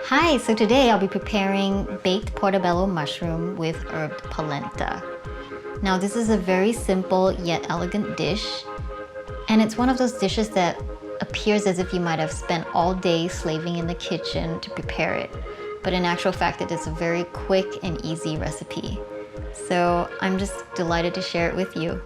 Hi, so today I'll be preparing baked portobello mushroom with herb polenta. Now this is a very simple yet elegant dish, and it's one of those dishes that appears as if you might have spent all day slaving in the kitchen to prepare it. But in actual fact, it is a very quick and easy recipe. So I'm just delighted to share it with you.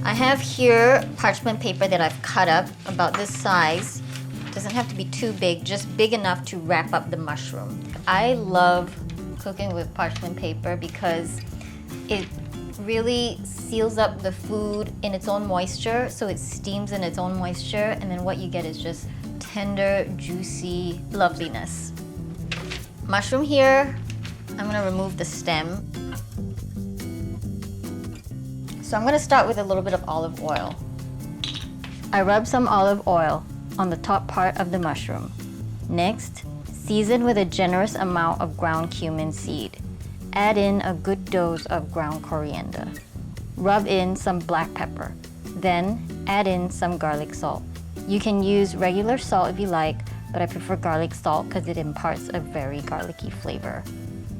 I have here parchment paper that I've cut up about this size. It doesn't have to be too big, just big enough to wrap up the mushroom. I love cooking with parchment paper because it really seals up the food in its own moisture, so it steams in its own moisture, and then what you get is just tender, juicy loveliness. Mushroom here, I'm gonna remove the stem. So I'm gonna start with a little bit of olive oil. I rub some olive oil on the top part of the mushroom. Next, season with a generous amount of ground cumin seed. Add in a good dose of ground coriander. Rub in some black pepper. Then add in some garlic salt. You can use regular salt if you like, but I prefer garlic salt because it imparts a very garlicky flavor.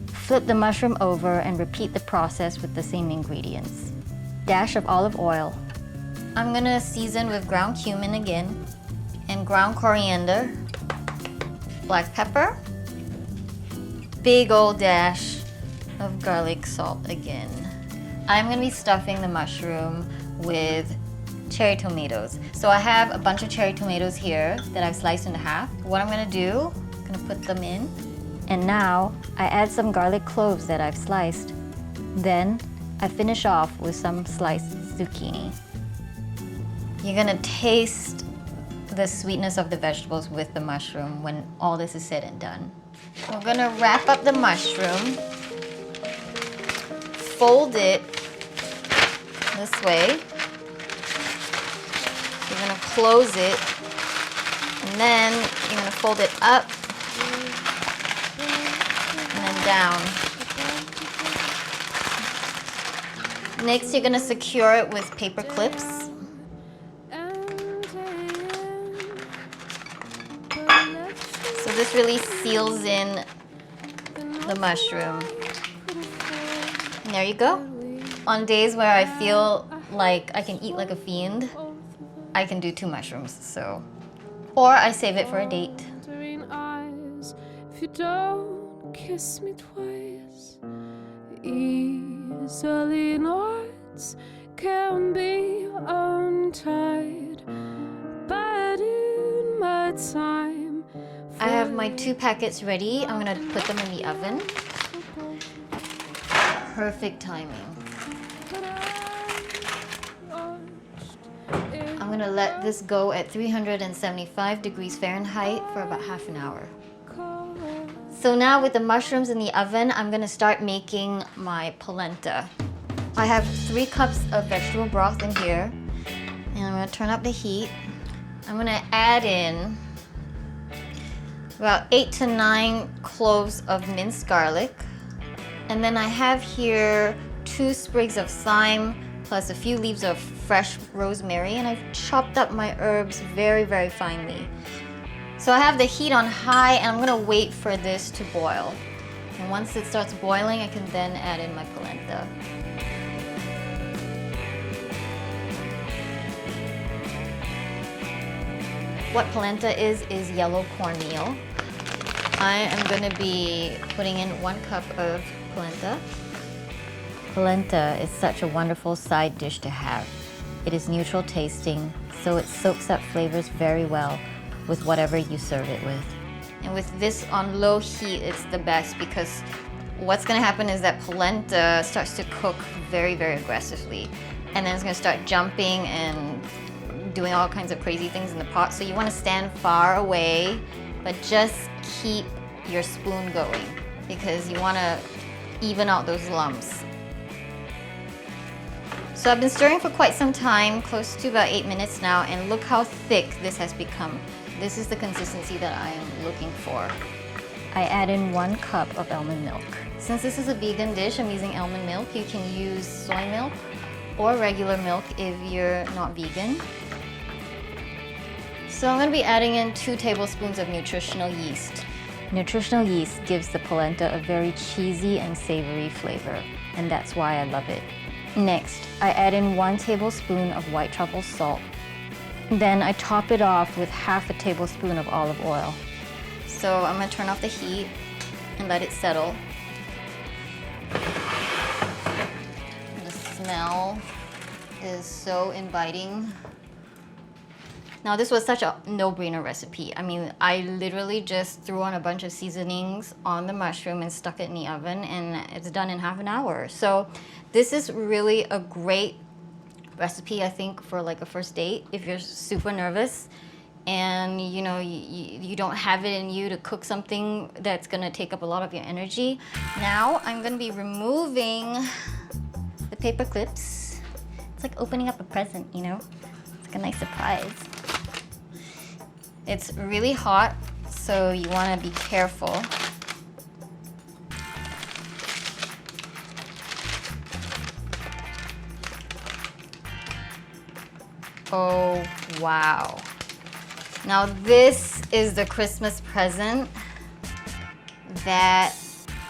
Flip the mushroom over and repeat the process with the same ingredients. Dash of olive oil. I'm gonna season with ground cumin again, and ground coriander, black pepper, big old dash of garlic salt again. I'm gonna be stuffing the mushroom with cherry tomatoes. So I have a bunch of cherry tomatoes here that I've sliced into half. What I'm gonna do, I'm gonna put them in. And now I add some garlic cloves that I've sliced. Then I finish off with some sliced zucchini. You're gonna taste the sweetness of the vegetables with the mushroom when all this is said and done. We're gonna wrap up the mushroom, fold it this way. You're gonna close it, and then you're gonna fold it up and then down. Next, you're gonna secure it with paper clips. So this really seals in the mushroom. And there you go. On days where I feel like I can eat like a fiend, I can do 2 mushrooms, so. Or I save it for a date. If you don't kiss me twice, easily knots can be untied, but in my time. I have my 2 packets ready. I'm gonna put them in the oven. Perfect timing. I'm gonna let this go at 375 degrees Fahrenheit for about half an hour. So now with the mushrooms in the oven, I'm gonna start making my polenta. I have 3 cups of vegetable broth in here, and I'm gonna turn up the heat. I'm gonna add in about 8 to 9 cloves of minced garlic. And then I have here 2 sprigs of thyme, plus a few leaves of fresh rosemary, and I've chopped up my herbs very, very finely. So I have the heat on high, and I'm gonna wait for this to boil. And once it starts boiling, I can then add in my polenta. What polenta is yellow cornmeal. I am gonna be putting in 1 cup of polenta. Polenta is such a wonderful side dish to have. It is neutral tasting, so it soaks up flavors very well with whatever you serve it with. And with this on low heat, it's the best because what's gonna happen is that polenta starts to cook very, very aggressively. And then it's gonna start jumping and doing all kinds of crazy things in the pot. So you wanna stand far away, but just keep your spoon going because you wanna even out those lumps. So I've been stirring for quite some time, close to about 8 minutes now, and look how thick this has become. This is the consistency that I am looking for. I add in 1 cup of almond milk. Since this is a vegan dish, I'm using almond milk. You can use soy milk or regular milk if you're not vegan. So I'm gonna be adding in 2 tablespoons of nutritional yeast. Nutritional yeast gives the polenta a very cheesy and savory flavor, and that's why I love it. Next, I add in 1 tablespoon of white truffle salt. Then I top it off with half a tablespoon of olive oil. So I'm gonna turn off the heat and let it settle. The smell is so inviting. Now this was such a no-brainer recipe. I mean, I literally just threw on a bunch of seasonings on the mushroom and stuck it in the oven, and it's done in half an hour. So this is really a great recipe, I think, for like a first date if you're super nervous and you know you don't have it in you to cook something that's gonna take up a lot of your energy. Now I'm gonna be removing the paper clips. It's like opening up a present, you know? It's like a nice surprise. It's really hot, so you wanna be careful. Oh, wow. Now this is the Christmas present that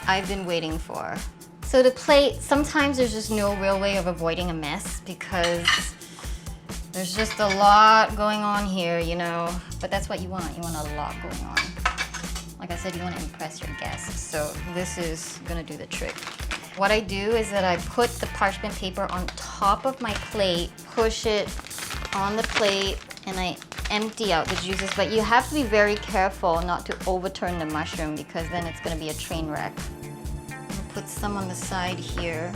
I've been waiting for. So the plate, sometimes there's just no real way of avoiding a mess because there's just a lot going on here, you know, but that's what you want. You want a lot going on. Like I said, you want to impress your guests, so this is gonna do the trick. What I do is that I put the parchment paper on top of my plate, push it on the plate, and I empty out the juices, but you have to be very careful not to overturn the mushroom because then it's gonna be a train wreck. I'll put some on the side here.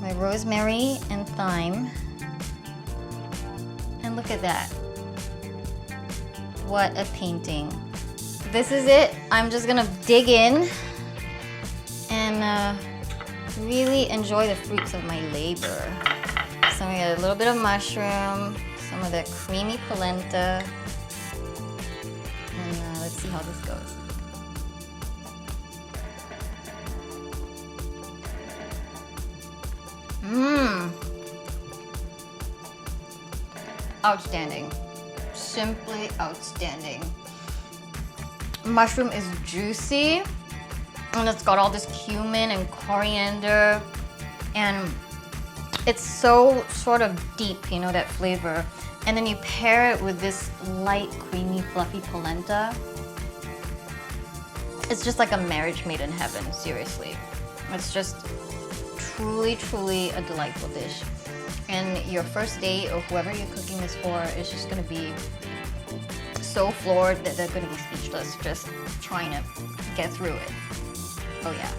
My rosemary and thyme. And look at that. What a painting. This is it. I'm just gonna dig in and really enjoy the fruits of my labor. So we got a little bit of mushroom, some of the creamy polenta, and let's see how this goes. Mmm. Outstanding. Simply outstanding. Mushroom is juicy, and it's got all this cumin and coriander, and it's so sort of deep, you know, that flavor. And then you pair it with this light, creamy, fluffy polenta. It's just like a marriage made in heaven, seriously. It's just truly, truly a delightful dish. And your first date or whoever you're cooking this for is just gonna be so floored that they're gonna be speechless just trying to get through it. Oh yeah.